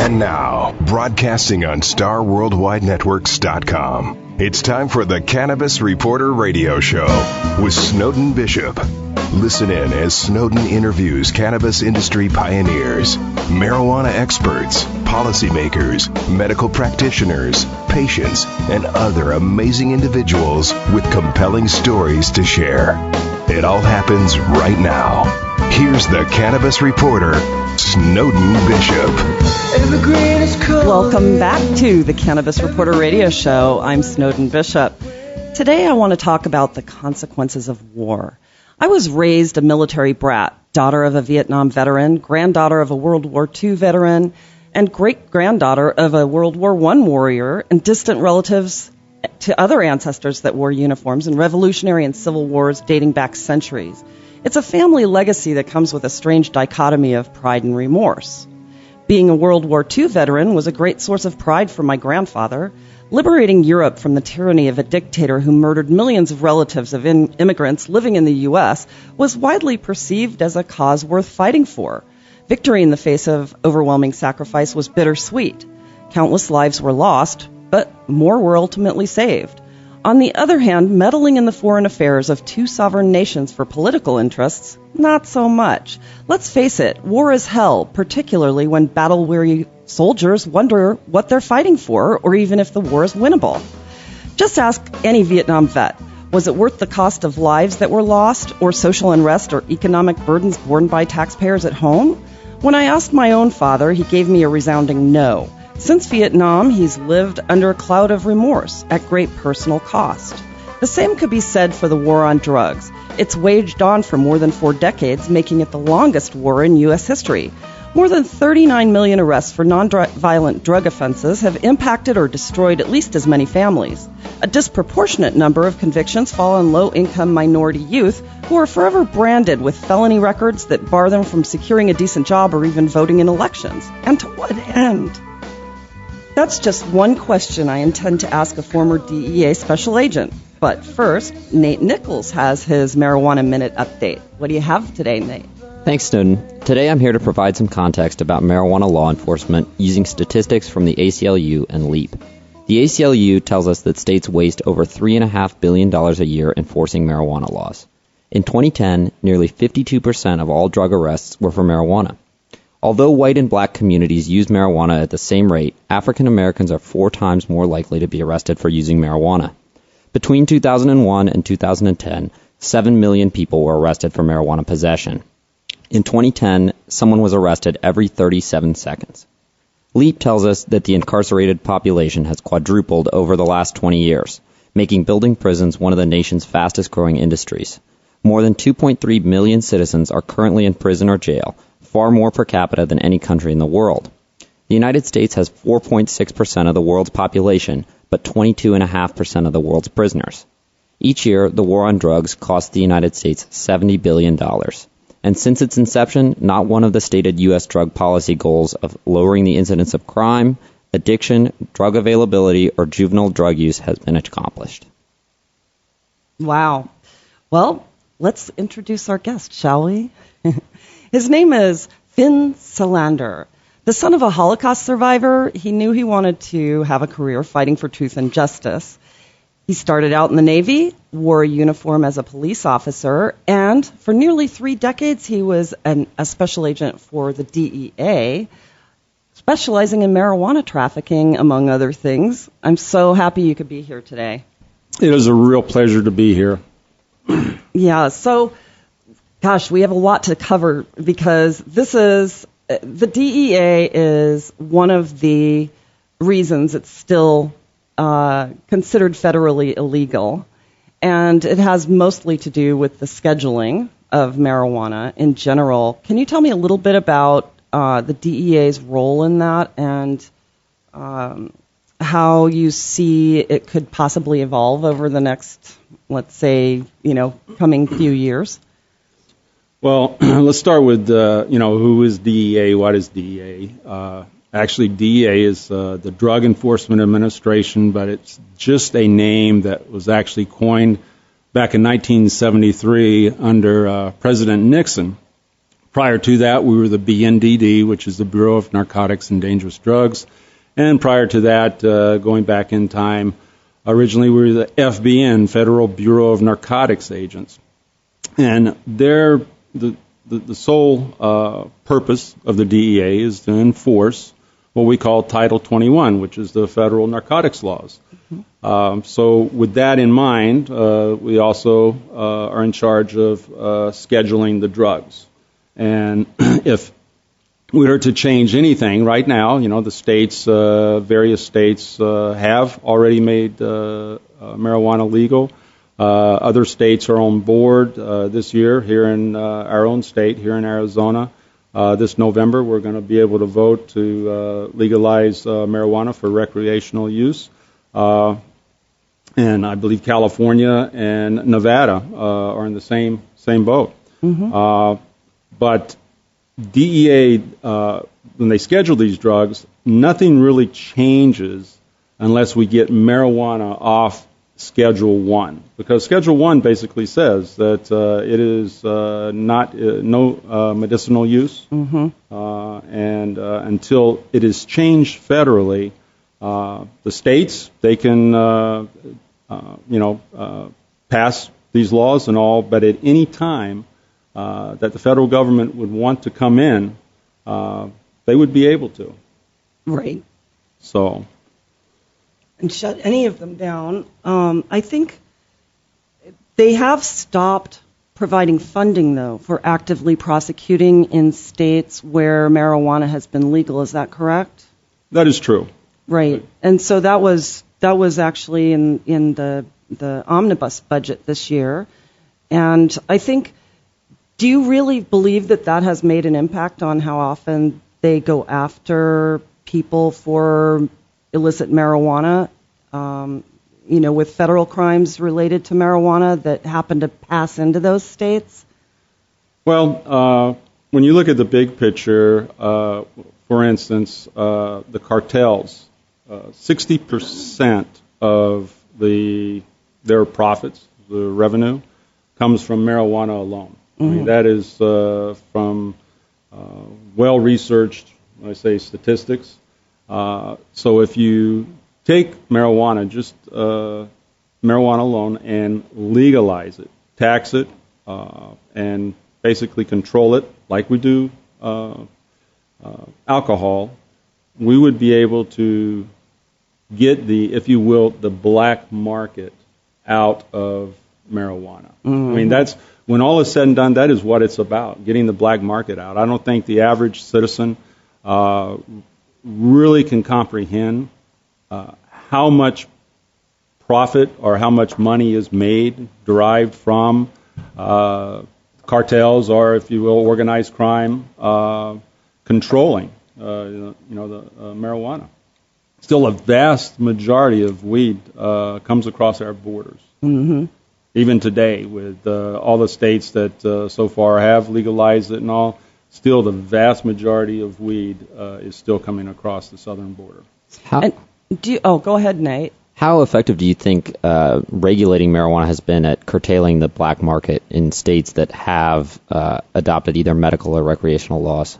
And now, broadcasting on StarWorldWideNetworks.com, it's time for the Cannabis Reporter Radio Show with Snowden Bishop. Listen in as Snowden interviews cannabis industry pioneers, marijuana experts, policymakers, medical practitioners, patients, and other amazing individuals with compelling stories to share. It all happens right now. Here's the Cannabis Reporter, Snowden Bishop. Welcome back to the Cannabis Reporter Radio Show. I'm Snowden Bishop. Today I want to talk about the consequences of war. I was raised a military brat, daughter of a Vietnam veteran, granddaughter of a World War II veteran, and great-granddaughter of a World War I warrior, and distant relatives to other ancestors that wore uniforms in revolutionary and civil wars dating back centuries. It's a family legacy that comes with a strange dichotomy of pride and remorse. Being a World War II veteran was a great source of pride for my grandfather. Liberating Europe from the tyranny of a dictator who murdered millions of relatives of immigrants living in the U.S. was widely perceived as a cause worth fighting for. Victory in the face of overwhelming sacrifice was bittersweet. Countless lives were lost, but more were ultimately saved. On the other hand, meddling in the foreign affairs of two sovereign nations for political interests, not so much. Let's face it, war is hell, particularly when battle-weary soldiers wonder what they're fighting for, or even if the war is winnable. Just ask any Vietnam vet. Was it worth the cost of lives that were lost, or social unrest, or economic burdens borne by taxpayers at home? When I asked my own father, he gave me a resounding no. Since Vietnam, he's lived under a cloud of remorse at great personal cost. The same could be said for the war on drugs. It's waged on for more than 4 decades, making it the longest war in U.S. history. More than 39 million arrests for non-violent drug offenses have impacted or destroyed at least as many families. A disproportionate number of convictions fall on low-income minority youth who are forever branded with felony records that bar them from securing a decent job or even voting in elections. And to what end? That's just one question I intend to ask a former DEA Special Agent. But first, Nate Nichols has his Marijuana Minute update. What do you have today, Nate? Thanks, Snowden. Today I'm here to provide some context about marijuana law enforcement using statistics from the ACLU and LEAP. The ACLU tells us that states waste over $3.5 billion a year enforcing marijuana laws. In 2010, nearly 52% of all drug arrests were for marijuana. Although white and black communities use marijuana at the same rate, African Americans are 4 times more likely to be arrested for using marijuana. Between 2001 and 2010, 7 million people were arrested for marijuana possession. In 2010, someone was arrested every 37 seconds. LEAP tells us that the incarcerated population has quadrupled over the last 20 years, making building prisons one of the nation's fastest-growing industries. More than 2.3 million citizens are currently in prison or jail, far more per capita than any country in the world. The United States has 4.6% of the world's population, but 22.5% of the world's prisoners. Each year, the war on drugs costs the United States $70 billion. And since its inception, not one of the stated U.S. drug policy goals of lowering the incidence of crime, addiction, drug availability, or juvenile drug use has been accomplished. Wow. Well, let's introduce our guest, shall we? His name is Finn Salander. The son of a Holocaust survivor, he knew he wanted to have a career fighting for truth and justice. He started out in the Navy, wore a uniform as a police officer, and for nearly 3 decades he was a special agent for the DEA, specializing in marijuana trafficking, among other things. I'm so happy you could be here today. It is a real pleasure to be here. Yeah, so, gosh, we have a lot to cover because the DEA is one of the reasons it's still considered federally illegal, and it has mostly to do with the scheduling of marijuana in general. Can you tell me a little bit about the DEA's role in that and how you see it could possibly evolve over the next, let's say, coming few years? Well, let's start with, who is DEA? What is DEA? Actually, DEA is the Drug Enforcement Administration, but it's just a name that was actually coined back in 1973 under President Nixon Prior to that, we were the BNDD, which is the Bureau of Narcotics and Dangerous Drugs. And prior to that, going back in time, originally we were the FBN, Federal Bureau of Narcotics Agents. And the sole purpose of the DEA is to enforce what we call Title 21, which is the federal narcotics laws. So with that in mind, we also are in charge of scheduling the drugs. And if we were to change anything right now, the states, various states have already made marijuana legal. Other states are on board this year. Here in our own state, here in Arizona, this November, we're going to be able to vote to legalize marijuana for recreational use. And I believe California and Nevada are in the same boat. But DEA, when they schedule these drugs, nothing really changes unless we get marijuana off Schedule 1. Because Schedule 1 basically says that it is no medicinal use, and until it is changed federally, the states, they can, pass these laws and all, but at any time that the federal government would want to come in, they would be able to. Right. So. And shut any of them down. I think they have stopped providing funding, though, for actively prosecuting in states where marijuana has been legal. Is that correct? That is true. Right. And so that was actually in the omnibus budget this year. And I think, do you really believe that has made an impact on how often they go after people for illicit marijuana, with federal crimes related to marijuana that happen to pass into those states? Well, when you look at the big picture, for instance, the cartels, 60% of their profits, the revenue, comes from marijuana alone. I mean, that is from well-researched, when I say statistics. So if you take marijuana, just marijuana alone, and legalize it, tax it, and basically control it like we do alcohol, we would be able to get if you will, the black market out of marijuana. I mean, that's, when all is said and done, that is what it's about, getting the black market out. I don't think the average citizen really can comprehend how much profit or how much money is made, derived from cartels or, if you will, organized crime controlling the marijuana. Still, a vast majority of weed comes across our borders. Even today, with all the states that so far have legalized it and all, still the vast majority of weed is still coming across the southern border. Go ahead, Nate. How effective do you think regulating marijuana has been at curtailing the black market in states that have adopted either medical or recreational laws?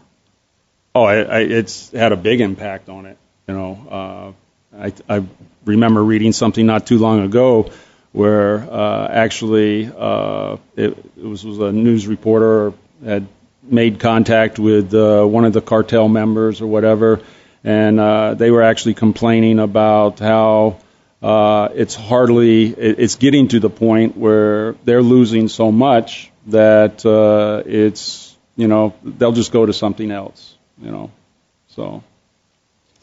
Oh, it's had a big impact on it. I remember reading something not too long ago where actually it was a news reporter had made contact with one of the cartel members or whatever, and they were actually complaining about how it's getting to the point where they're losing so much that they'll just go to something else, so.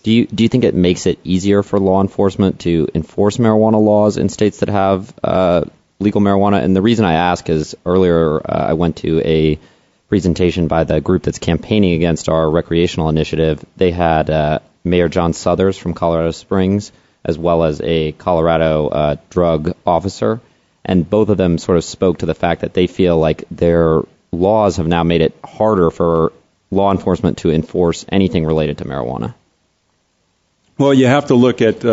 Do you think it makes it easier for law enforcement to enforce marijuana laws in states that have legal marijuana? And the reason I ask is earlier I went to a presentation by the group that's campaigning against our recreational initiative. They had Mayor John Suthers from Colorado Springs, as well as a Colorado drug officer, and both of them sort of spoke to the fact that they feel like their laws have now made it harder for law enforcement to enforce anything related to marijuana. Well, you have to look at,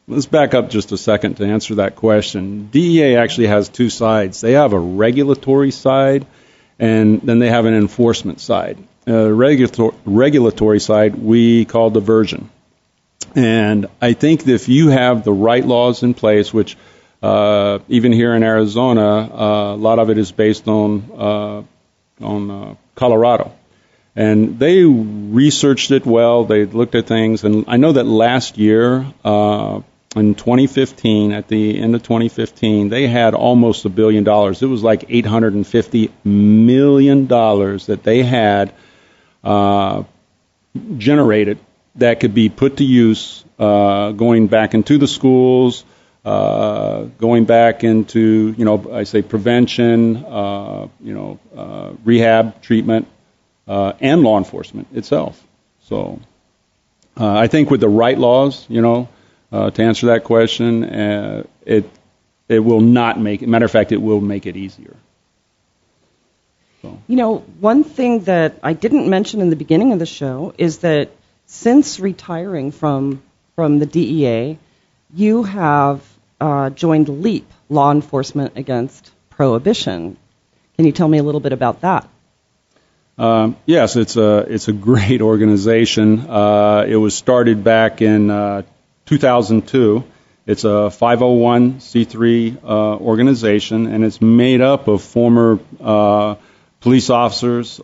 let's back up just a second to answer that question. DEA actually has two sides. They have a regulatory side, And then they have an enforcement side. Regulatory side, we call diversion. And I think that if you have the right laws in place, which even here in Arizona, a lot of it is based on Colorado. And they researched it well. They looked at things. And I know that last year, in 2015, at the end of 2015, they had almost $1 billion. It was like $850 million that they had generated that could be put to use, going back into the schools, going back into, I say prevention, rehab, treatment, and law enforcement itself. So I think with the right laws, to answer that question, it will not make it. Matter of fact, it will make it easier. So. One thing that I didn't mention in the beginning of the show is that since retiring from the DEA, you have joined LEAP, Law Enforcement Against Prohibition. Can you tell me a little bit about that? Yes, it's a great organization. It was started back in 2002. It's a 501c3 organization, and it's made up of former police officers,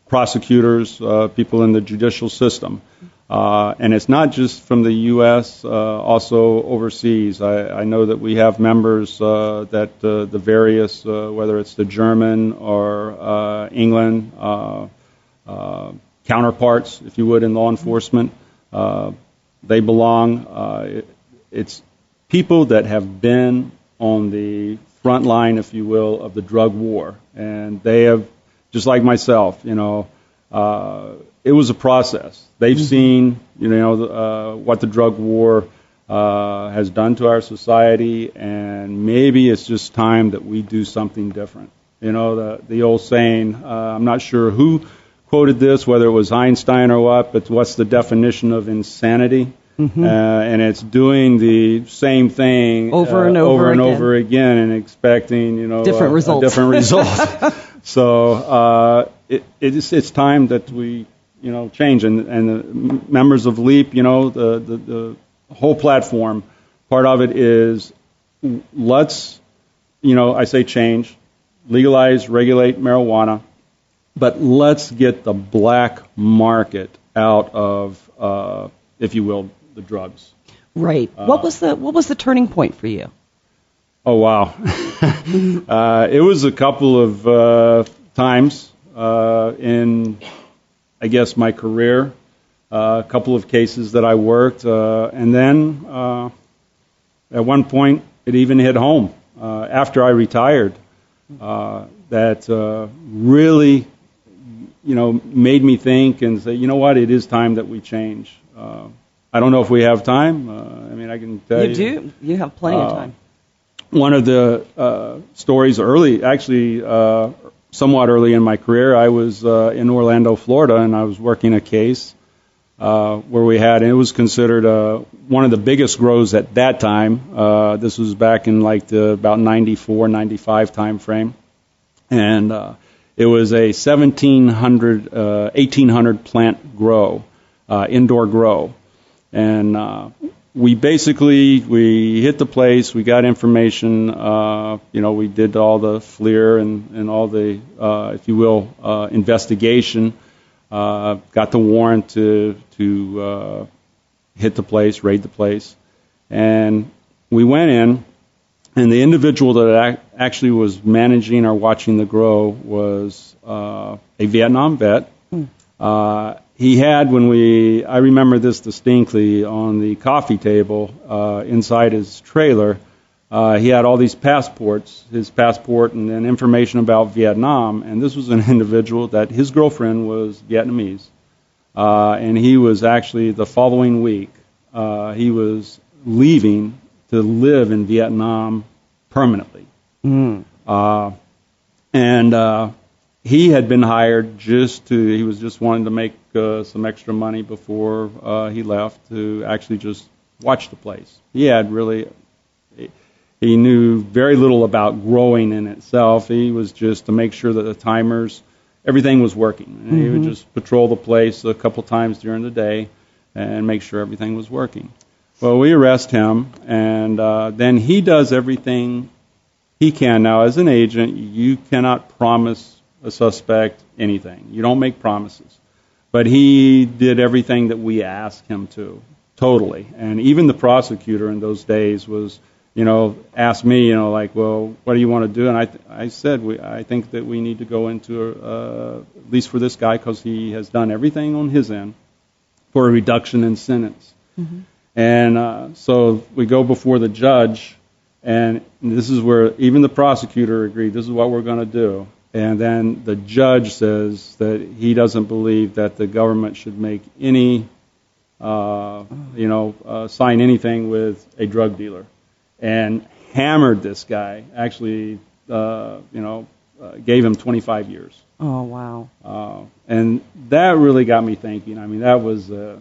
prosecutors, people in the judicial system. And it's not just from the U.S., also overseas. I know that we have members that the various, whether it's the German or England counterparts, if you would, in law enforcement, they belong. It's people that have been on the front line, if you will, of the drug war. And they have, just like myself, it was a process. They've seen, what the drug war has done to our society, and maybe it's just time that we do something different. The old saying, I'm not sure who quoted this, whether it was Einstein or what, but what's the definition of insanity? And it's doing the same thing over and over again and expecting, different results. A different result. So it's time that we change, and the members of LEAP, the whole platform, part of it is let's, I say change, legalize, regulate marijuana, but let's get the black market out of, if you will, the drugs. Right. What was the turning point for you? Oh wow, it was a couple of times in, I guess, my career, a couple of cases that I worked, and then at one point it even hit home after I retired. That really, made me think and say, what, it is time that we change. I don't know if we have time. I can tell you. You do. You have plenty of time. One of the stories early, actually, somewhat early in my career, I was in Orlando, Florida, and I was working a case where we had, and it was considered one of the biggest grows at that time. This was back in about 94, 95 time frame. And it was a 1,700, 1,800 plant grow, indoor grow. And we hit the place, we got information, we did all the FLIR and all the, if you will, investigation, got the warrant to hit the place, raid the place. And we went in, and the individual that actually was managing or watching the grow was a Vietnam vet. He had, I remember this distinctly, on the coffee table inside his trailer, he had all these passports, his passport and then information about Vietnam, and this was an individual that his girlfriend was Vietnamese, and he was actually, the following week, he was leaving to live in Vietnam permanently. He had been hired he was just wanting to make some extra money before he left to actually just watch the place. He had really, He knew very little about growing in itself. He was just to make sure that the timers, everything was working. And he would just patrol the place a couple times during the day and make sure everything was working. Well, we arrest him, and then he does everything he can. Now, as an agent, you cannot promise a suspect anything. You don't make promises. But he did everything that we asked him to, totally. And even the prosecutor in those days was, asked me, like, well, what do you want to do? And I said, I think that we need to go into, at least for this guy, because he has done everything on his end for a reduction in sentence. And so we go before the judge, and this is where even the prosecutor agreed, this is what we're going to do. And then the judge says that he doesn't believe that the government should make any, sign anything with a drug dealer, and hammered this guy. Actually, gave him 25 years. Oh, wow. And that really got me thinking. I mean, that was a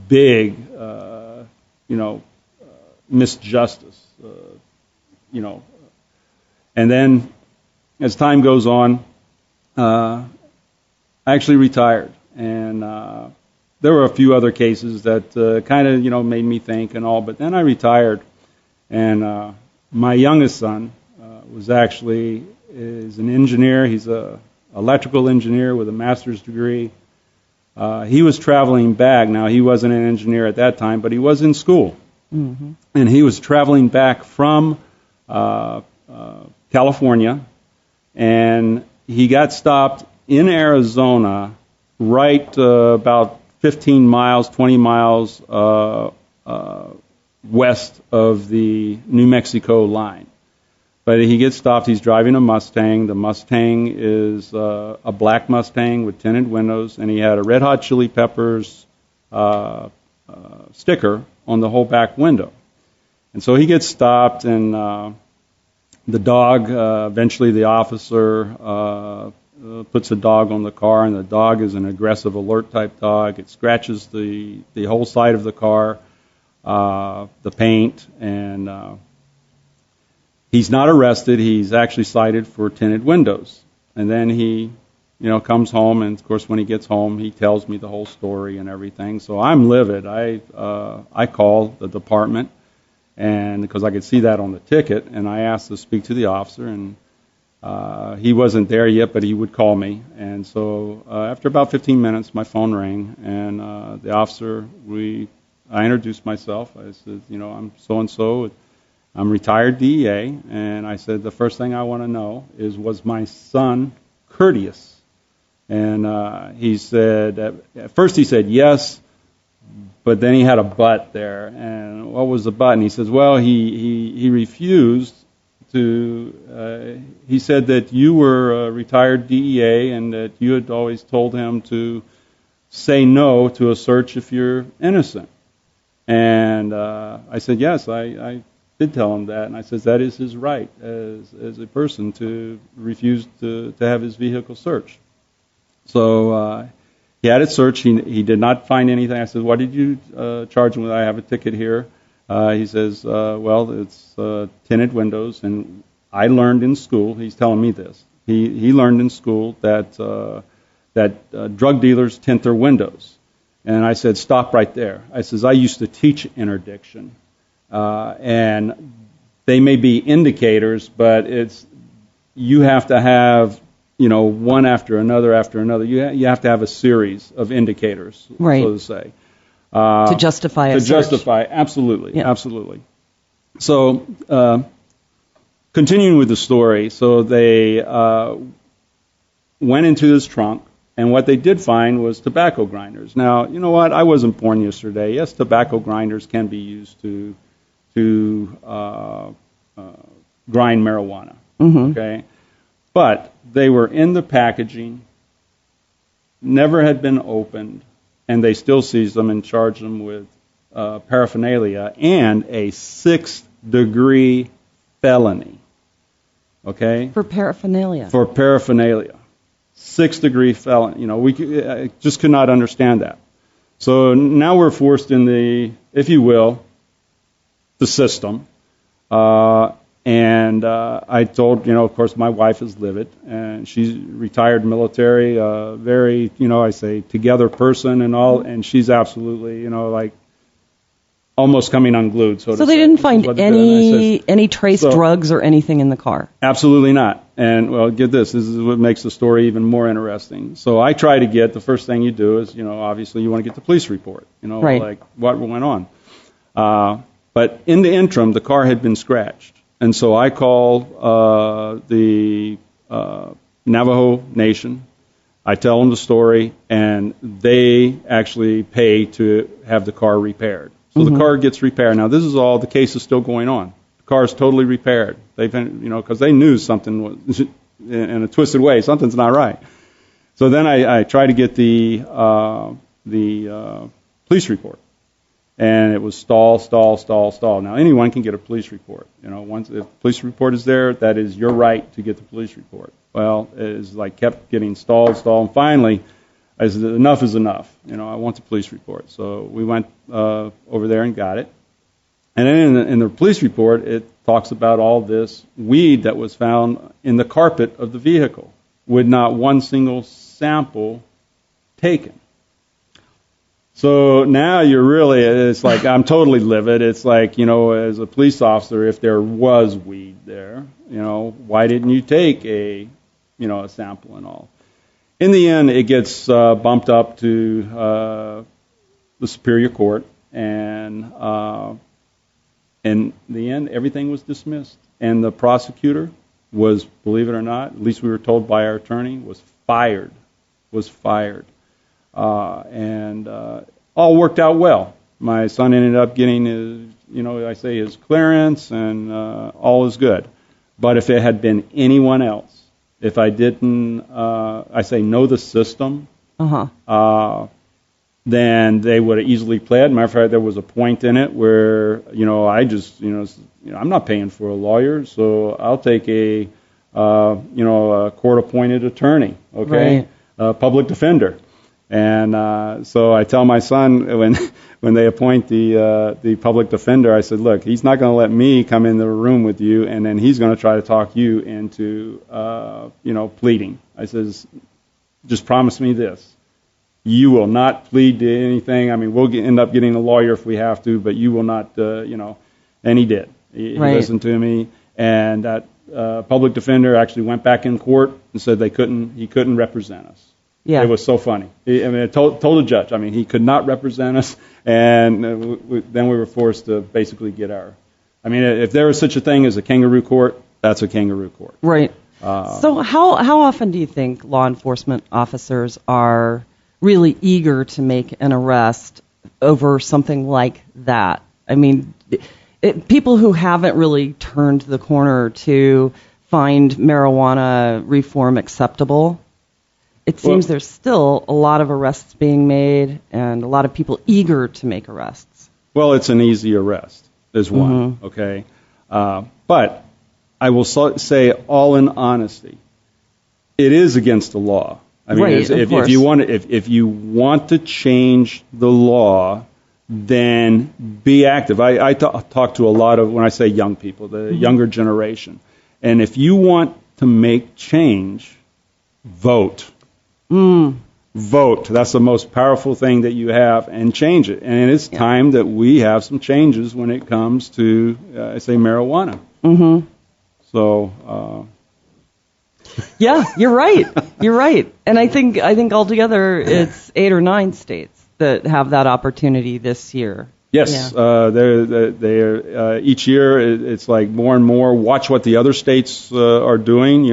big, misjustice, And then, as time goes on, I actually retired. And there were a few other cases that kind of, made me think and all. But then I retired, and my youngest son is an engineer. He's a electrical engineer with a master's degree. He was traveling back. Now, he wasn't an engineer at that time, but he was in school. And he was traveling back from California, and he got stopped in Arizona right about 15 miles, 20 miles west of the New Mexico line. But he gets stopped. He's driving a Mustang. The Mustang is a black Mustang with tinted windows, and he had a Red Hot Chili Peppers sticker on the whole back window. And so he gets stopped, and the dog, eventually the officer puts a dog on the car, and the dog is an aggressive, alert-type dog. It scratches the whole side of the car, the paint, and he's not arrested. He's actually cited for tinted windows. And then he, comes home, and, of course, when he gets home, he tells me the whole story and everything. So I'm livid. I call the department, and because I could see that on the ticket, and I asked to speak to the officer, and he wasn't there yet, but he would call me. And so after about 15 minutes, my phone rang, and the officer, I introduced myself. I said, I'm so-and-so. I'm retired DEA, and I said, the first thing I want to know is, was my son courteous? And he said, at first he said yes, but then he had a but there. And what was the but? And he says, well, he refused to, he said that you were a retired DEA and that you had always told him to say no to a search if you're innocent. And I said, yes, I did tell him that. And I said, that is his right as a person to refuse to have his vehicle searched. So he had it searched. He did not find anything. I said, what did you charge him with? I have a ticket here. He says, well, it's tinted windows. And I learned in school, he's telling me this, he learned in school that drug dealers tint their windows. And I said, stop right there. I says, I used to teach interdiction. And they may be indicators, but you have to have, one after another after another. You have to have a series of indicators, right, so to say. To justify a search. To justify, absolutely, yeah. Absolutely. So, continuing with the story, so they went into his trunk, and what they did find was tobacco grinders. Now, you know what? I wasn't born yesterday. Yes, tobacco grinders can be used to grind marijuana. Okay, but they were in the packaging, never had been opened, and they still seized them and charged them with paraphernalia and a 6th-degree felony. Okay? For paraphernalia. For paraphernalia. 6th-degree felony. I just could not understand that. So now we're forced in the, if you will, the system. And I told, of course, my wife is livid, and she's retired military, very, I say together person and all, and she's absolutely, like almost coming unglued. So they didn't find any trace drugs or anything in the car? Absolutely not. And, well, get this. This is what makes the story even more interesting. So I try to get, the first thing you do is, obviously you want to get the police report, right. like what went on. But in the interim, the car had been scratched. And so I call the Navajo Nation. I tell them the story, and they actually pay to have the car repaired. So the car gets repaired. Now, this is all, the case is still going on. The car is totally repaired. They've been, because they knew something was, in a twisted way, something's not right. So then I try to get the police report. And it was stall. Now, anyone can get a police report. Once the police report is there, that is your right to get the police report. Well, it is like kept getting stalled, and finally, I said, enough is enough. I want the police report. So we went over there and got it. And then in the police report, it talks about all this weed that was found in the carpet of the vehicle, with not one single sample taken. So now it's like I'm totally livid. It's like, as a police officer, if there was weed there, why didn't you take a sample and all? In the end, it gets bumped up to the Superior Court, and in the end, everything was dismissed. And the prosecutor was, believe it or not, at least we were told by our attorney, was fired. And all worked out well. My son ended up getting his, his clearance, and all is good. But if it had been anyone else, if I didn't, know the system, then they would have easily pled. Matter of fact, there was a point in it where, I'm not paying for a lawyer, so I'll take a court-appointed attorney, okay, right. Public defender. And so I tell my son when they appoint the public defender, I said, look, he's not going to let me come in the room with you, and then he's going to try to talk you into pleading. I says, just promise me this. You will not plead to anything. I mean, we'll end up getting a lawyer if we have to, but you will not, And he did. He listened to me, and that public defender actually went back in court and said he couldn't represent us. Yeah. It was so funny. I told the judge, he could not represent us, and then we were forced to basically get if there was such a thing as a kangaroo court, that's a kangaroo court. Right. So how often do you think law enforcement officers are really eager to make an arrest over something like that? I mean, people who haven't really turned the corner to find marijuana reform acceptable, it seems there's still a lot of arrests being made and a lot of people eager to make arrests. Well, it's an easy arrest, is one, okay? But I will say, all in honesty, it is against the law. I mean, right, if you want to change the law, then be active. I talk to a lot of, when I say young people, the younger generation. And if you want to make change, vote. Vote. That's the most powerful thing that you have, and change it. And it's time that we have some changes when it comes to, marijuana. So. Yeah, you're right. You're right. And I think altogether it's 8 or 9 states that have that opportunity this year. Yes, they're each year it's like more and more. Watch what the other states are doing.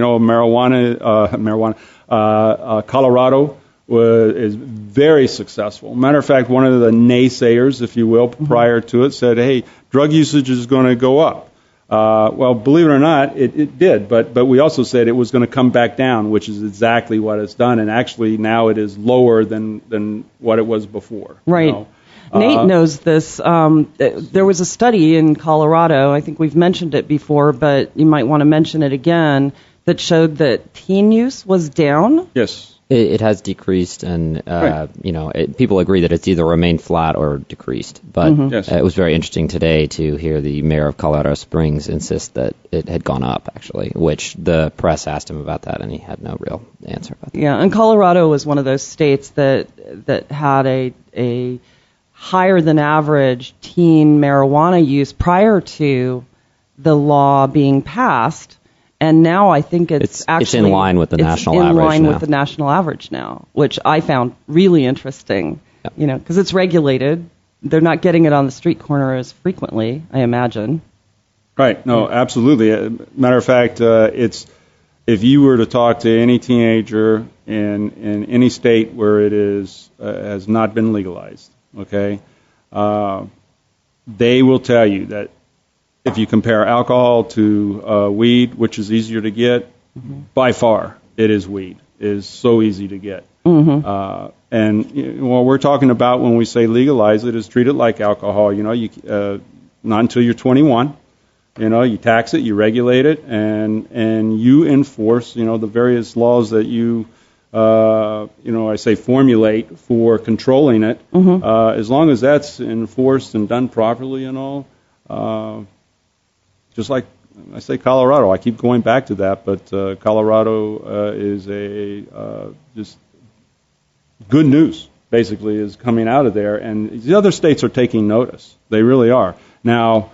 Colorado is very successful. Matter of fact, one of the naysayers, if you will, prior to it said, "Hey, drug usage is going to go up." Well, believe it or not, it did. But we also said it was going to come back down, which is exactly what it's done. And actually, now it is lower than what it was before. Right. Nate knows this. There was a study in Colorado, I think we've mentioned it before, but you might want to mention it again, that showed that teen use was down. Yes. It has decreased, and people agree that it's either remained flat or decreased. But it was very interesting today to hear the mayor of Colorado Springs insist that it had gone up, actually, which the press asked him about that, and he had no real answer about that. Yeah, and Colorado was one of those states that had a higher than average teen marijuana use prior to the law being passed. And now I think it's in line with the national average now. It's in line with the national average now, which I found really interesting. Yep. Because it's regulated. They're not getting it on the street corner as frequently, I imagine. Right. No, absolutely. Matter of fact, it's if you were to talk to any teenager in any state where it has not been legalized, okay, they will tell you that if you compare alcohol to weed, which is easier to get, by far it is weed. It is so easy to get. And what we're talking about when we say legalize it is treat it like alcohol. Not until you're 21. You tax it, you regulate it, and you enforce, the various laws that you, I say formulate for controlling it. As long as that's enforced and done properly and all. Just like I say Colorado, I keep going back to that, but Colorado is just good news, basically, is coming out of there, and the other states are taking notice. They really are. Now,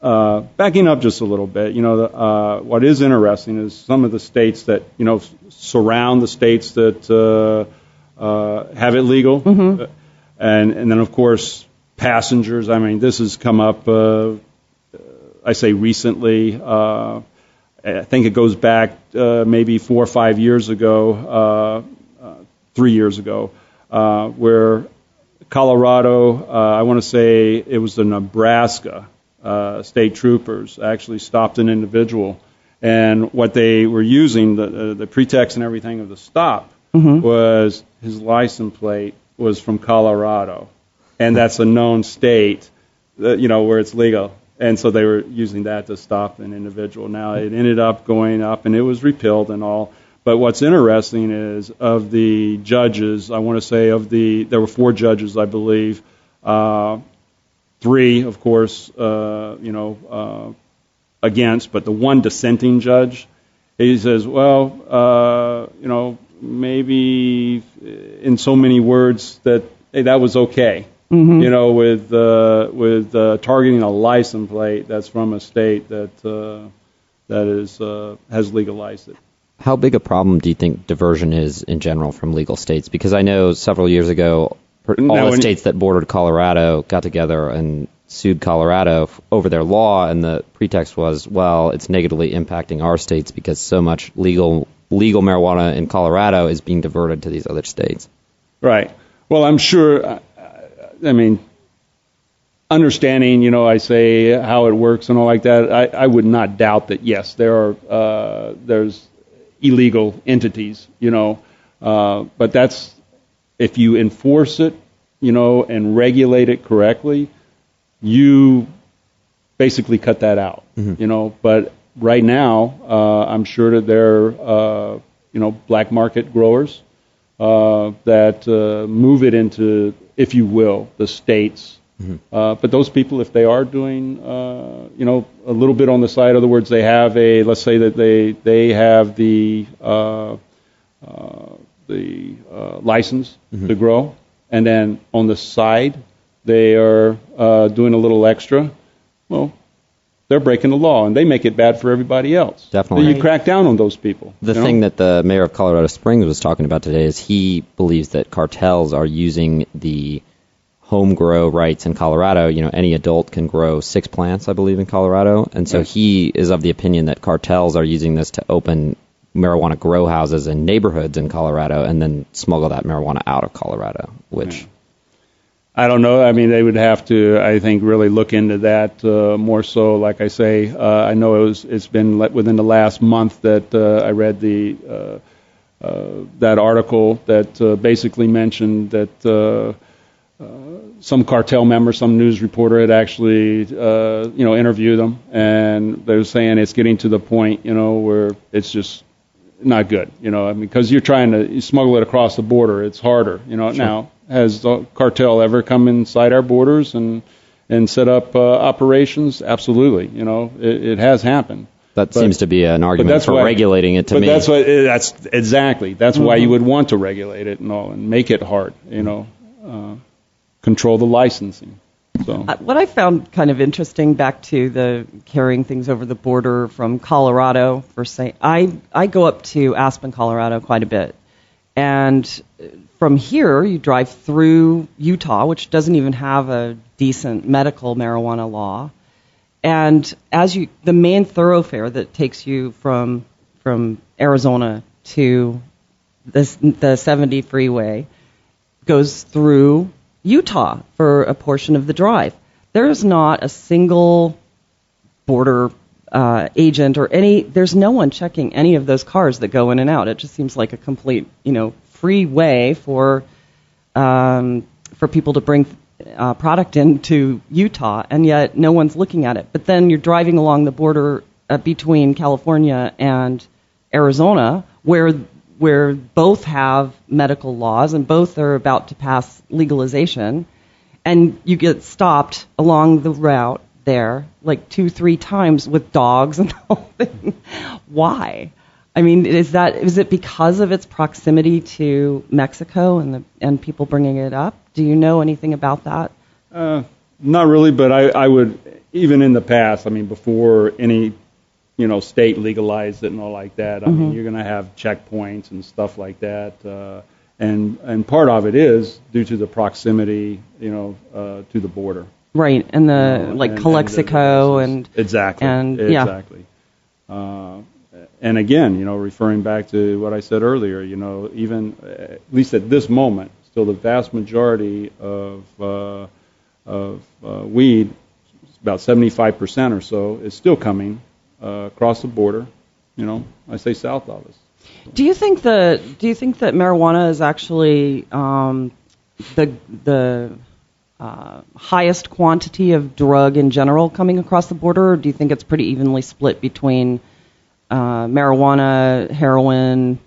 backing up just a little bit, what is interesting is some of the states that, surround the states that have it legal, and then, of course, passengers. I mean, this has come up I say recently, I think it goes back maybe 4 or 5 years ago, 3 years ago, where Colorado, I want to say it was the Nebraska state troopers actually stopped an individual. And what they were using, the pretext and everything of the stop, was his license plate was from Colorado. And that's a known state, where it's legal. And so they were using that to stop an individual. Now, it ended up going up, and it was repealed and all. But what's interesting is, of the judges, I want to say there were 4 judges, I believe. 3, of course, against, but the one dissenting judge, he says, well, maybe in so many words that, hey, that was okay. With targeting a license plate that's from a state that has legalized it. How big a problem do you think diversion is in general from legal states? Because I know several years ago, all the states that bordered Colorado got together and sued Colorado over their law, and the pretext was, well, it's negatively impacting our states because so much legal marijuana in Colorado is being diverted to these other states. Right. Well, I'm sure. I mean, understanding, I say how it works and all like that, I would not doubt that, yes, there's illegal entities, but that's, if you enforce it, and regulate it correctly, you basically cut that out, but right now, I'm sure that there are, black market growers that move it into, if you will, the states. But those people, if they are doing, a little bit on the side, in other words, they have let's say that they have the license to grow, and then on the side they are doing a little extra, well, they're breaking the law, and they make it bad for everybody else. Definitely. So you crack down on those people. The thing that the mayor of Colorado Springs was talking about today is he believes that cartels are using the home grow rights in Colorado. Any adult can grow 6 plants, I believe, in Colorado. And so he is of the opinion that cartels are using this to open marijuana grow houses in neighborhoods in Colorado and then smuggle that marijuana out of Colorado, which... Yeah. I don't know. I mean, they would have to, I think, really look into that more so. Like I say, I know it's been within the last month that I read that article that basically mentioned that some cartel member, some news reporter had actually, interviewed them, and they were saying it's getting to the point, where it's just not good, I mean, because you're trying to smuggle it across the border. It's harder, Sure. Now, has the cartel ever come inside our borders and set up operations? Absolutely, it has happened. That seems to be an argument for regulating it to me. That's exactly. That's why you would want to regulate it and make it hard, control the licensing. So what I found kind of interesting, back to the carrying things over the border from Colorado, I go up to Aspen, Colorado quite a bit. And from here, you drive through Utah, which doesn't even have a decent medical marijuana law. And the main thoroughfare that takes you from Arizona to the 70 freeway goes through Utah for a portion of the drive. There is not a single border agent or there's no one checking any of those cars that go in and out. It just seems like a complete, free way for people to bring product into Utah, and yet no one's looking at it. But then you're driving along the border between California and Arizona, where both have medical laws and both are about to pass legalization, and you get stopped along the route there like 2-3 times with dogs and the whole thing. Why? I mean, is it because of its proximity to Mexico and people bringing it up? Do you know anything about that? Not really, but I would, even in the past, I mean, before any state legalized it and all like that, I mean, you're going to have checkpoints and stuff like that, and part of it is due to the proximity, to the border. Right, and Calexico and exactly, yeah. Exactly. And again, referring back to what I said earlier, even at least at this moment, still the vast majority of weed, about 75% or so, is still coming across the border. I say south of us. Do you think that marijuana is actually the highest quantity of drug in general coming across the border, or do you think it's pretty evenly split between marijuana, heroin,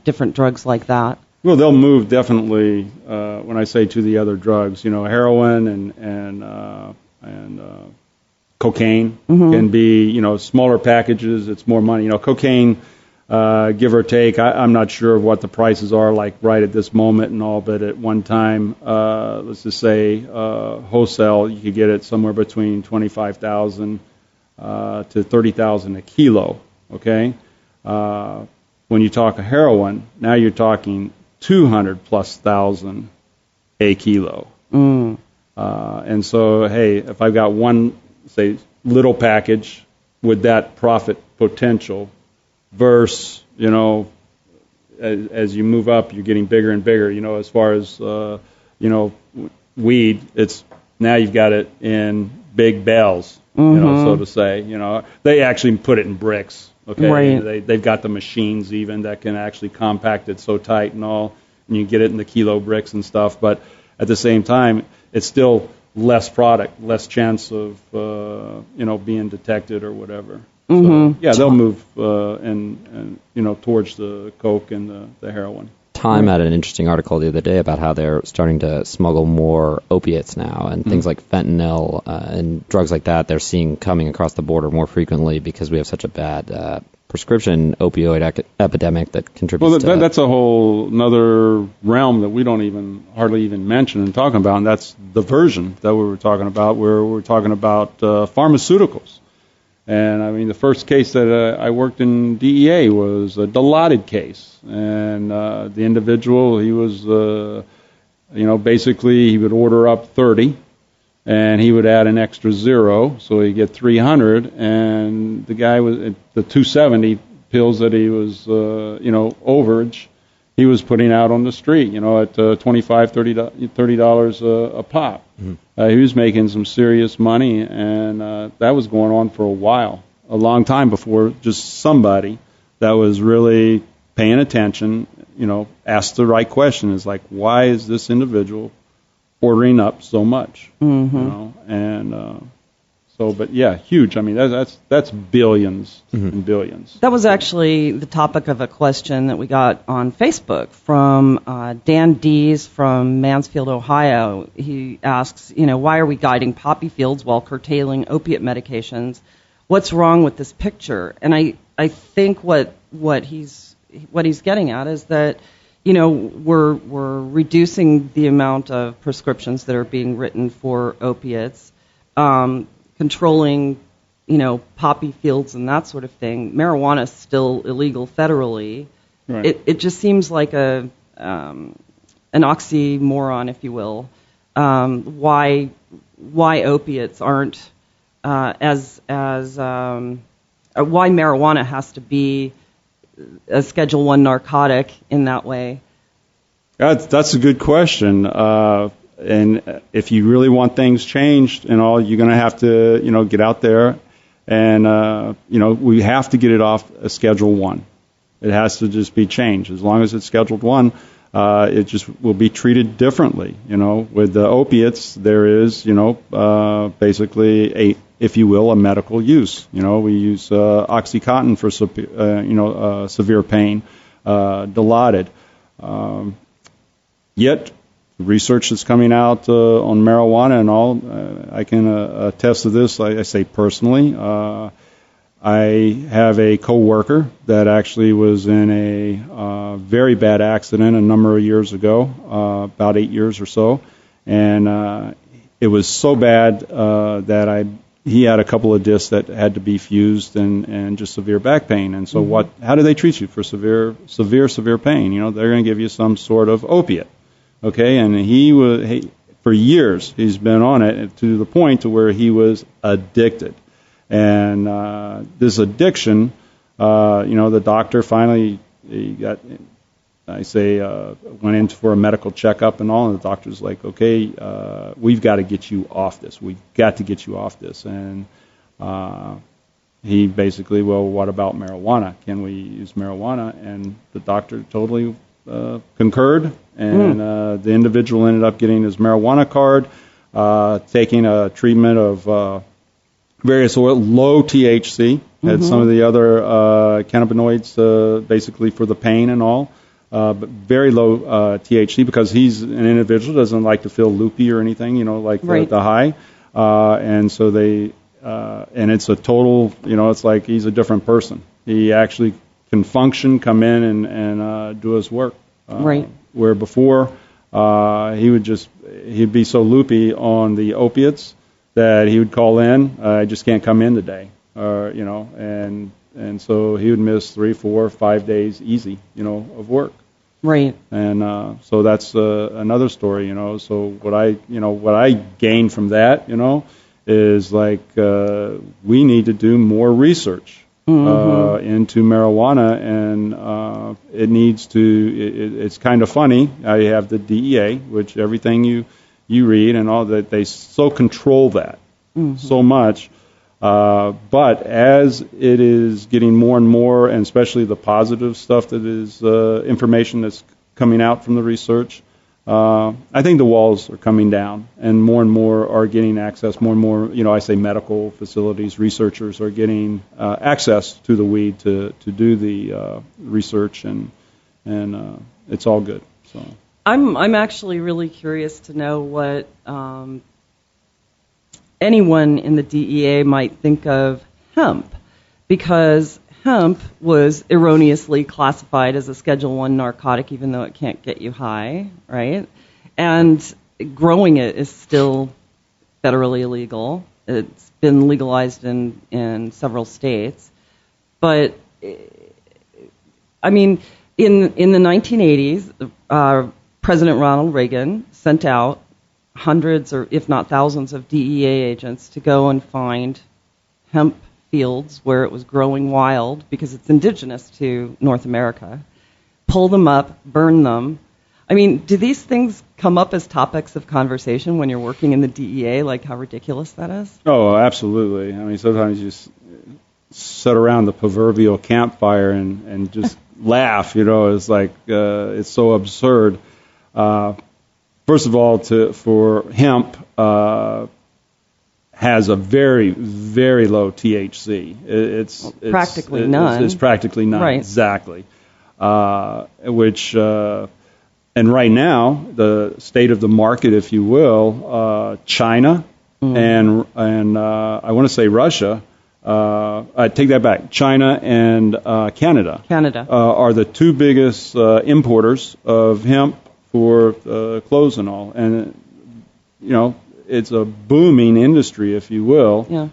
different drugs like that? Well, they'll move definitely. When I say to the other drugs, heroin and cocaine can be, smaller packages. It's more money. Cocaine, give or take. I'm not sure what the prices are like right at this moment and all, but at one time, let's just say wholesale, you could get it somewhere between $25,000 to $30,000 a kilo. Okay, when you talk heroin, now you're talking 200,000+ a kilo. And so, hey, if I've got one, say, little package with that profit potential, versus, as you move up, you're getting bigger and bigger. As far as weed, it's now you've got it in big bales, so to say. They actually put it in bricks. Okay, right. They've got the machines even that can actually compact it so tight and all, and you get it in the kilo bricks and stuff. But at the same time, it's still less product, less chance of being detected or whatever. So, yeah, they'll move and towards the coke and the heroin. Time had an interesting article the other day about how they're starting to smuggle more opiates now, and things like fentanyl and drugs like that they're seeing coming across the border more frequently because we have such a bad prescription opioid epidemic that contributes to that's a whole another realm that we don't hardly even mention and talking about, and that's the version that we were talking about, where we're talking about pharmaceuticals. And I mean, the first case that I worked in DEA was a Dilaudid case, and the individual, he was, basically he would order up 30, and he would add an extra 0, so he'd get 300, and the guy was the 270 pills that he was, overage, he was putting out on the street, at $25-$30 a pop. He was making some serious money, and that was going on for a long time before just somebody that was really paying attention, asked the right question. Is like, why is this individual ordering up so much? So, but yeah, huge. I mean, that's billions and billions. That was actually the topic of a question that we got on Facebook from Dan Dees from Mansfield, Ohio. He asks, why are we guiding poppy fields while curtailing opiate medications? What's wrong with this picture? And I think what he's getting at is that we're reducing the amount of prescriptions that are being written for opiates, controlling, poppy fields and that sort of thing. Marijuana is still illegal federally. Right. It just seems like an oxymoron, if you will. Why opiates aren't why marijuana has to be a Schedule I narcotic in that way? That's a good question. And if you really want things changed and all, you're going to have to, get out there and, we have to get it off a Schedule I. It has to just be changed. As long as it's Scheduled I, it just will be treated differently. With the opiates, there is, basically if you will, a medical use. We use OxyContin for, severe pain, Dilaudid. Yet, research that's coming out on marijuana and all, I can attest to this. I say personally, I have a coworker that actually was in a very bad accident a number of years ago, about 8 years or so, and it was so bad that he had a couple of discs that had to be fused and just severe back pain. And so how do they treat you for severe pain? They're going to give you some sort of opiate. Okay, and for years he's been on it to the point to where he was addicted. And this addiction, the doctor finally went in for a medical checkup and all, and the doctor's like, okay, we've got to get you off this. We've got to get you off this. And he basically, well, what about marijuana? Can we use marijuana? And the doctor totally concurred, and the individual ended up getting his marijuana card, taking a treatment of various low THC, had some of the other cannabinoids basically for the pain and all, but very low THC because he's an individual who doesn't like to feel loopy or anything, right. the high. And so and it's a total, it's like he's a different person. He actually can function, come in and do his work. Right. Where before he'd be so loopy on the opiates that he would call in, I just can't come in today, and so he would miss 3, 4, 5 days easy, of work. Right. And so that's another story, So what I gained from that, is like we need to do more research into marijuana, and it needs to. It's kind of funny. I have the DEA, which everything you read and all that, they so control that so much. But as it is getting more and more, and especially the positive stuff that is information that's coming out from the research, I think the walls are coming down, and more are getting access. More and more, I say medical facilities, researchers are getting access to the weed to do the research, and it's all good. So I'm actually really curious to know what anyone in the DEA might think of hemp, because hemp was erroneously classified as a Schedule I narcotic, even though it can't get you high, right? And growing it is still federally illegal. It's been legalized in several states. But, I mean, in the 1980s, President Ronald Reagan sent out hundreds or if not thousands of DEA agents to go and find hemp fields where it was growing wild because it's indigenous to North America, pull them up, burn them. I mean, do these things come up as topics of conversation when you're working in the DEA, like how ridiculous that is? Oh, absolutely. I mean, sometimes you just sit around the proverbial campfire and just laugh, it's like it's so absurd. First of all, for hemp, has a very, very low THC. It's practically none. It's practically none, right. Exactly. And right now, the state of the market, if you will, China and I want to say Russia. I take that back. China and Canada are the two biggest importers of hemp for clothes and all. And, it's a booming industry, if you will. Yeah.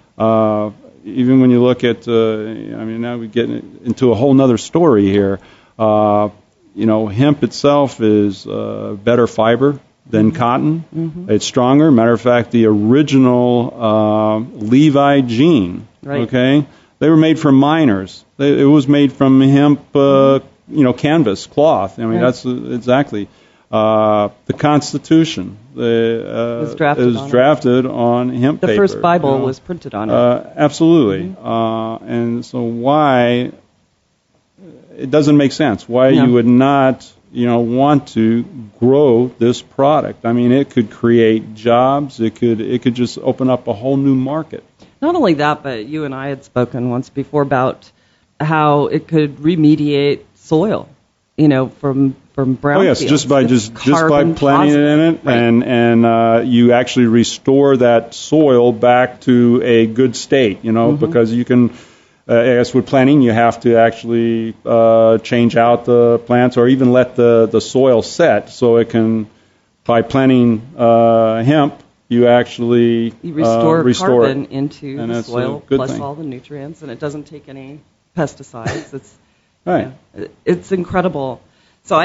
Even when you look at, now we get into a whole nother story here. Hemp itself is better fiber than cotton. Mm-hmm. It's stronger. Matter of fact, the original Levi jean, right. Okay, they were made from miners. It was made from hemp, canvas, cloth. I mean, right. That's exactly. The Constitution is drafted on hemp paper. The first Bible was printed on it. Absolutely. Mm-hmm. And so why... It doesn't make sense why you would not, want to grow this product. I mean, it could create jobs. It could just open up a whole new market. Not only that, but you and I had spoken once before about how it could remediate soil, from brown. Oh yes, fields. just by planting it in it, right. and you actually restore that soil back to a good state. Mm-hmm. Because you can. I guess with planting, you have to actually change out the plants or even let the soil set so it can, by planting hemp, you actually restore carbon it. into and the soil plus thing. All the nutrients, and it doesn't take any pesticides. It's right. It's incredible. So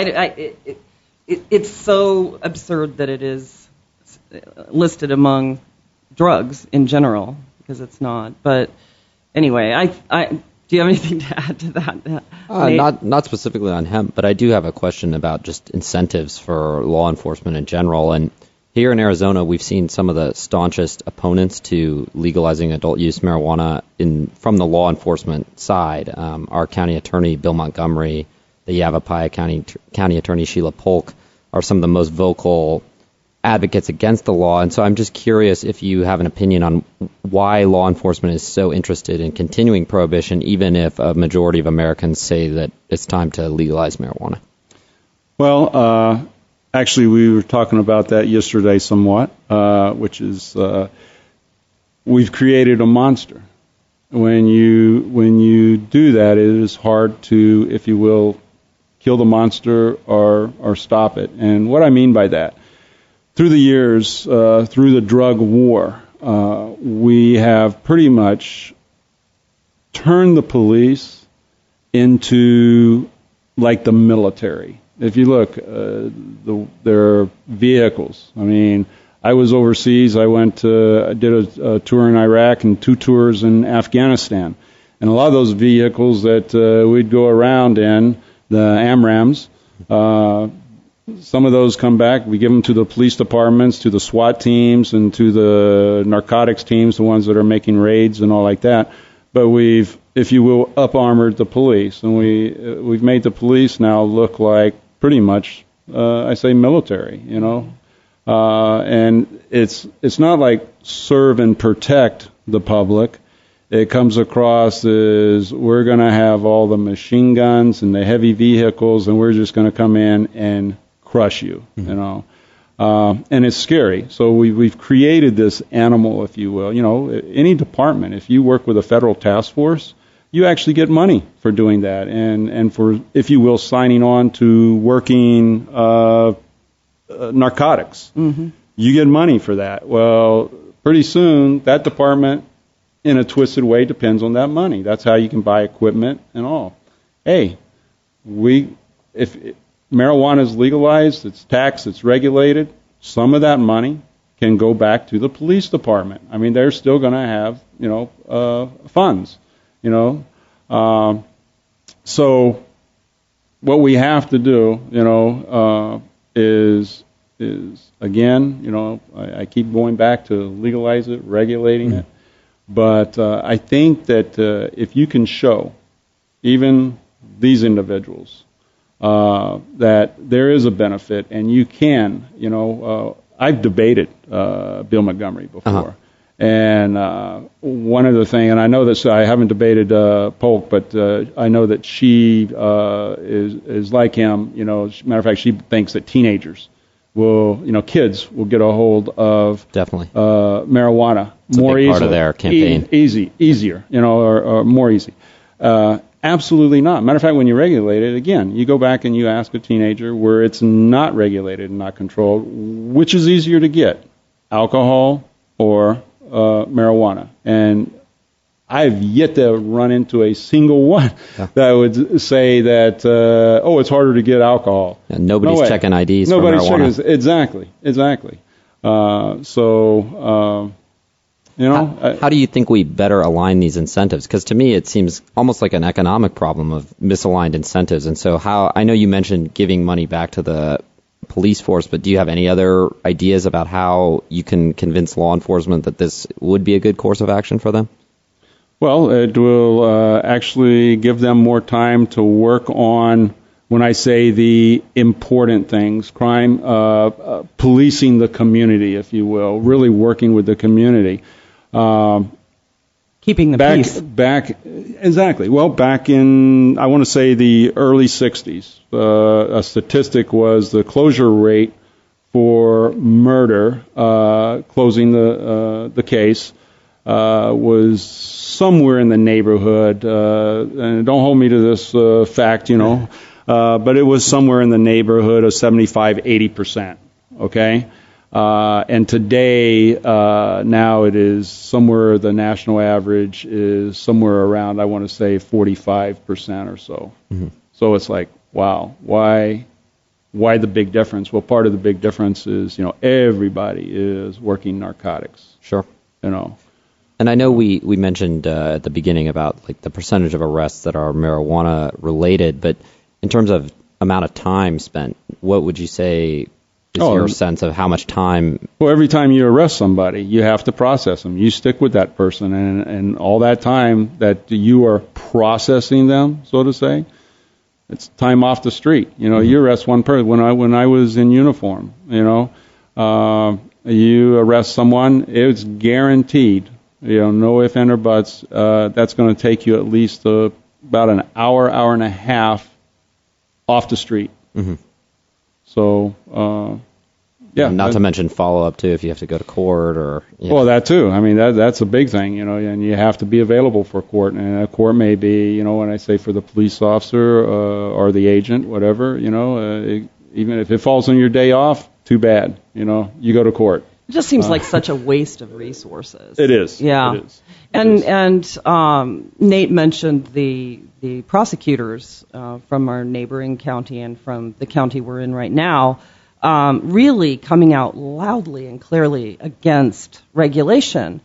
it's so absurd that it is listed among drugs in general because it's not, but. Anyway, do you have anything to add to that? Not specifically on hemp, but I do have a question about just incentives for law enforcement in general. And here in Arizona, we've seen some of the staunchest opponents to legalizing adult use marijuana from the law enforcement side. Our county attorney, Bill Montgomery, the Yavapai County Attorney, Sheila Polk, are some of the most vocal advocates against the law. And so I'm just curious if you have an opinion on why law enforcement is so interested in continuing prohibition, even if a majority of Americans say that it's time to legalize marijuana. Well, actually, we were talking about that yesterday somewhat, which is we've created a monster. When you do that, it is hard to, if you will, kill the monster or stop it. And what I mean by that, through the years, through the drug war, we have pretty much turned the police into like the military. If you look, their vehicles. I mean, I was overseas. I did a tour in Iraq and 2 tours in Afghanistan. And a lot of those vehicles that we'd go around in, the AMRAMs, some of those come back. We give them to the police departments, to the SWAT teams, and to the narcotics teams, the ones that are making raids and all like that. But we've, if you will, up-armored the police, and we've made the police now look like pretty much, I say, military. And it's not like serve and protect the public. It comes across as we're going to have all the machine guns and the heavy vehicles, and we're just going to come in and crush you, and it's scary. So we've created this animal, if you will. Any department, if you work with a federal task force, you actually get money for doing that, and for, if you will, signing on to working narcotics. Mm-hmm. You get money for that. Well, pretty soon that department, in a twisted way, depends on that money. That's how you can buy equipment and all. Hey, if marijuana is legalized, it's taxed, it's regulated, some of that money can go back to the police department. I mean, they're still going to have, funds, So what we have to do, is again, I keep going back to legalize it, regulating it. But I think that if you can show even these individuals that there is a benefit, and you can, I've debated Bill Montgomery before, And one other thing, and I know this, I haven't debated Polk, but I know that she is like him. As a matter of fact, she thinks that teenagers kids will get a hold of definitely marijuana it's more a big easily. Part of their campaign. Easier, or more easy. Absolutely not. Matter of fact, when you regulate it, again, you go back and you ask a teenager where it's not regulated and not controlled, which is easier to get, alcohol or marijuana. And I've yet to run into a single one that would say that, it's harder to get alcohol. Yeah, nobody's checking IDs for marijuana. Exactly. How do you think we better align these incentives? Because to me, it seems almost like an economic problem of misaligned incentives. And so I know you mentioned giving money back to the police force, but do you have any other ideas about how you can convince law enforcement that this would be a good course of action for them? Well, it will actually give them more time to work on, when I say the important things, crime, policing the community, if you will, really working with the community. Keeping the peace. Exactly. Well, back in, I want to say, the early 60s, a statistic was the closure rate for murder, closing the case, was somewhere in the neighborhood, and don't hold me to this fact, but it was somewhere in the neighborhood of 75-80%, okay? And today, now it is somewhere, the national average is somewhere around, I want to say, 45% or so. Mm-hmm. So it's like, wow, why the big difference? Well, part of the big difference is, everybody is working narcotics. Sure. And I know we mentioned at the beginning about like the percentage of arrests that are marijuana related, but in terms of amount of time spent, what would you say is your sense of how much time? Well, every time you arrest somebody, you have to process them. You stick with that person, and all that time that you are processing them, so to say, it's time off the street. You arrest one person. When I was in uniform, you arrest someone, it's guaranteed. No ifs, ands, or buts. That's going to take you at least about an hour and a half off the street. Mm-hmm. So, Not to mention follow-up, too, if you have to go to court or... Well, that, too. I mean, that's a big thing, and you have to be available for court. And a court may be, when I say for the police officer or the agent, whatever, even if it falls on your day off, too bad. You go to court. It just seems like such a waste of resources. It is. Yeah. It is. And Nate mentioned the prosecutors from our neighboring county and from the county we're in right now really coming out loudly and clearly against regulation.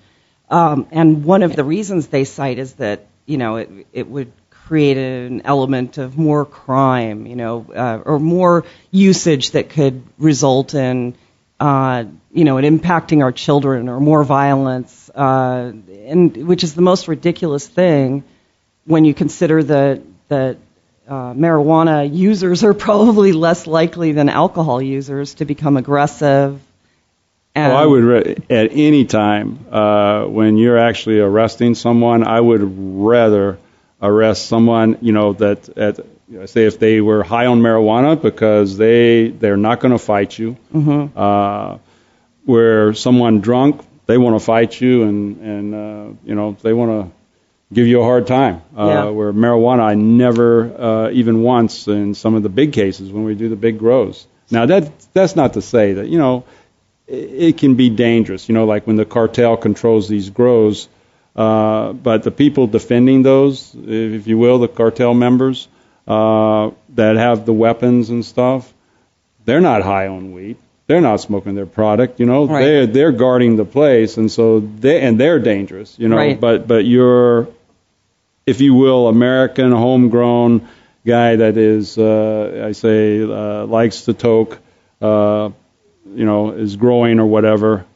And one of the reasons they cite is that, it would create an element of more crime, or more usage that could result in it impacting our children or more violence, and which is the most ridiculous thing when you consider that marijuana users are probably less likely than alcohol users to become aggressive. Well, I would at any time when you're actually arresting someone, I would rather arrest someone, say if they were high on marijuana because they're not going to fight you. Mm-hmm. Where someone drunk, they want to fight you and they want to give you a hard time. Where marijuana, I never even once in some of the big cases when we do the big grows. Now that's not to say that it can be dangerous. Like when the cartel controls these grows, but the people defending those, if you will, the cartel members. That have the weapons and stuff, they're not high on weed. They're not smoking their product. Right. They're guarding the place, and so they're dangerous. Right. But you're, if you will, American homegrown guy that is, likes to toke, is growing or whatever.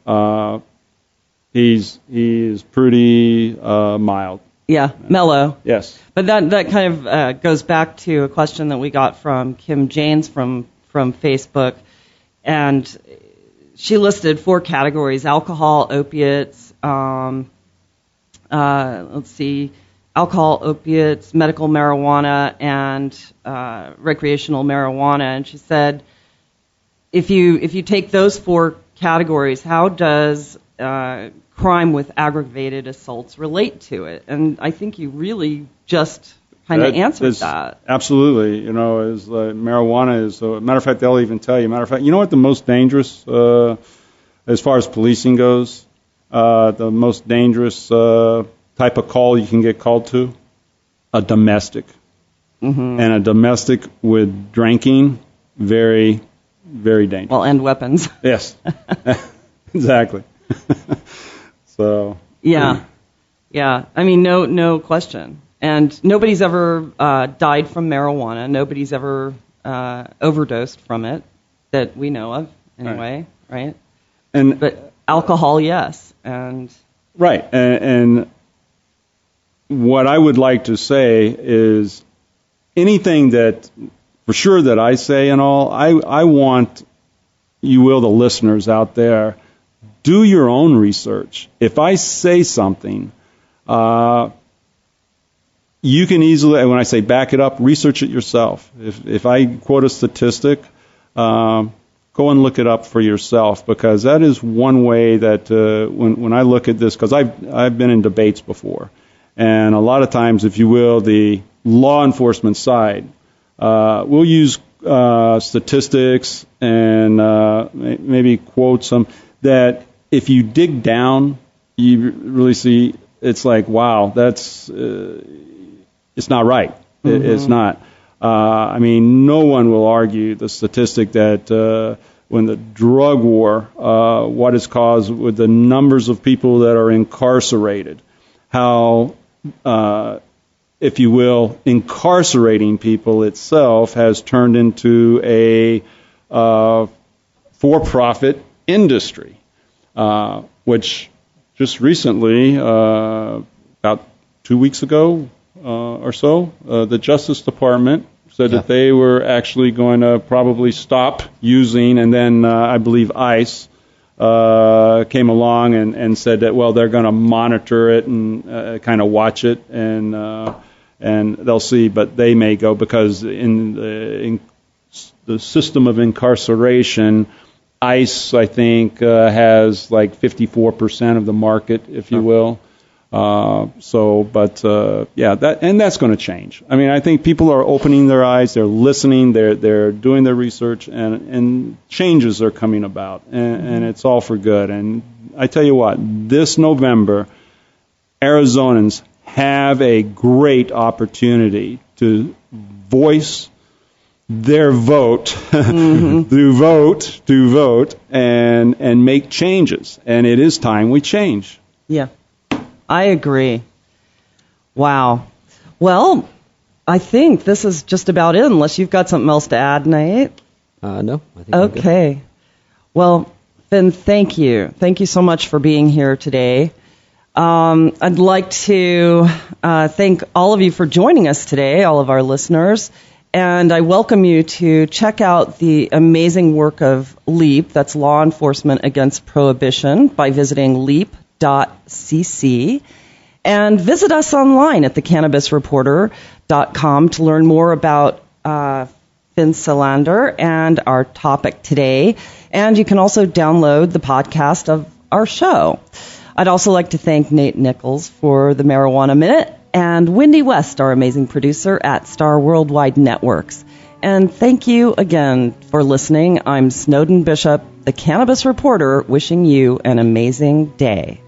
He is pretty mild. Yeah, mellow. Yes. But that kind of goes back to a question that we got from Kim Janes from Facebook. And, she listed 4 categories: alcohol, opiates, alcohol, opiates, medical marijuana, and recreational marijuana. And she said, if you take those 4 categories, how does crime with aggravated assaults relate to it? And I think you really just kind of answered that. Absolutely. You know, is marijuana is, matter of fact, they'll even tell you. Matter of fact, you know what the most dangerous, as far as policing goes, the most dangerous type of call you can get called to? A domestic. Mm-hmm. And a domestic with drinking, very, very dangerous. Well, and weapons. Yes. Exactly. So. Yeah. Yeah. I mean, no question. And nobody's ever died from marijuana. Nobody's ever overdosed from it that we know of, anyway, right? But alcohol, yes. And right. And what I would like to say is anything that, for sure, that I say and all, I want you will, the listeners out there, do your own research. If I say something, you can easily, when I say back it up, research it yourself. If I quote a statistic, go and look it up for yourself, because that is one way that when I look at this, because I've been in debates before, and a lot of times, if you will, the law enforcement side will use statistics and maybe quote some that if you dig down, you really see it's like, wow, that's it's not right. Mm-hmm. It's not. I mean, no one will argue the statistic that when the drug war, what is caused with the numbers of people that are incarcerated, how, if you will, incarcerating people itself has turned into a for-profit industry, which just recently, about 2 weeks ago or so, the Justice Department said that they were actually going to probably stop using, and then I believe ICE came along and said that, well, they're going to monitor it and kind of watch it, and they'll see, but they may go, because in the system of incarceration, ICE, I think, has like 54% of the market, if you will. That's going to change. I mean, I think people are opening their eyes, they're listening, they're doing their research, and changes are coming about, and it's all for good. And I tell you what, this November, Arizonans have a great opportunity to voice their vote, mm-hmm. to vote, and make changes. And it is time we change. Yeah. I agree. Wow. Well, I think this is just about it, unless you've got something else to add, Nate. No. I think okay. Well, Finn, thank you. Thank you so much for being here today. I'd like to thank all of you for joining us today, all of our listeners. And I welcome you to check out the amazing work of LEAP, that's Law Enforcement Against Prohibition, by visiting leap.cc. And visit us online at thecannabisreporter.com to learn more about Finn Salander and our topic today. And you can also download the podcast of our show. I'd also like to thank Nate Nichols for the Marijuana Minute, and Wendy West, our amazing producer at Star Worldwide Networks. And thank you again for listening. I'm Snowden Bishop, the Cannabis Reporter, wishing you an amazing day.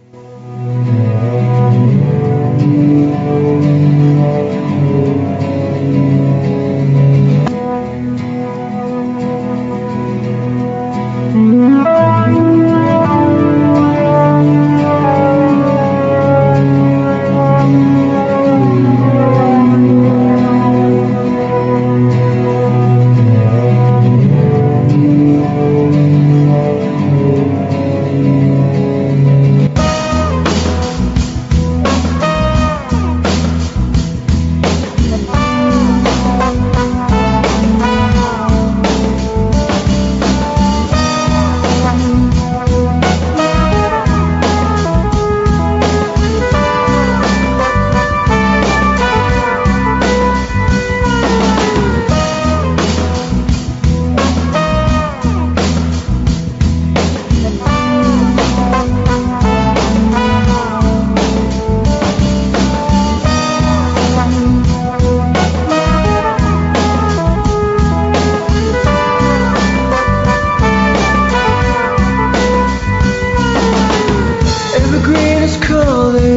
is calling.